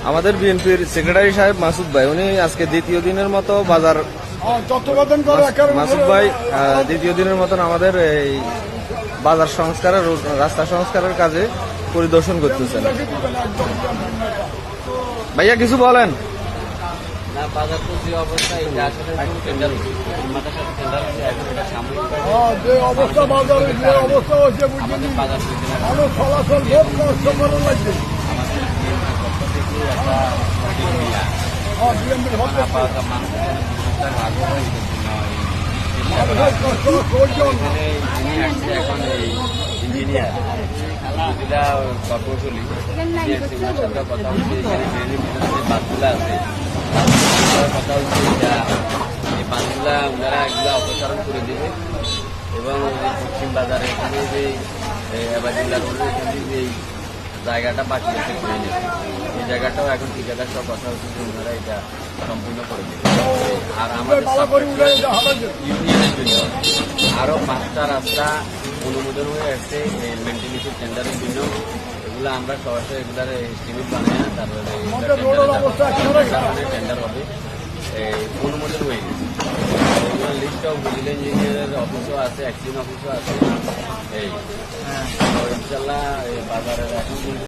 আমাদের বিএনপির সেক্রেটারি সাহেব মাসুদ ভাই উনি আজকে দ্বিতীয় দিনের মতো বাজার মাসুদ ভাই দ্বিতীয় দিনের মতন আমাদের এই বাজার সংস্কারের রাস্তা সংস্কারের কাজে পরিদর্শন করতেছেন। ভাইয়া কিছু বলেন। না, বাজার তো যে অবস্থা, এটা আসলে টেন্ডার মাথার সাথে টেন্ডার হচ্ছে, এখন এটা সাময়িক যে অবস্থা বাজারে যে অবস্থা হচ্ছে বুঝলি বাজার মানুষ চলাচল খুব কষ্ট করে লাগছে। আমাদের পক্ষ থেকে একটা বিএনপির হচ্ছে আপাতত মানুষের আগ্রহ যিনি আসছে এখন এই ইঞ্জিনিয়ার যেটা প্রকৌশলী ওনার সাথে কথা হচ্ছে, এখানে মেনলি যে বাসগুলো আছে কথা হচ্ছে এটা এই বাসগুলা ওনারা এগুলো অপসারণ করে দেবে এবং পশ্চিম বাজারে এখানে যে এবাজিল্লা রোডের এখানে যে জায়গাটা বাকি আছে ট্রেনে, এই জায়গাটাও এখন ঠিকাদার সব কথা হচ্ছে যে ওনারা এটা সম্পূর্ণ করে দেবে। আর আমাদের ইউনিয়নের জন্য আরও 5টা রাস্তা অনুমোদন হয়ে আসছে মেনটেন্যান্সের টেন্ডারের জন্য। এগুলো আমরা সরাসরি এগুলার এস্টিমেট বানাই না, তারপরে টেন্ডার হবে, অনুমোদন হয়ে গেছে। এগুলো লিস্ট অফ ভিজিল ইঞ্জিনিয়ারের অফিসও আছে, অ্যাক্সিডেন্ট অফিসও আছে। এই ইনশাল্লাহ বাজারের এখন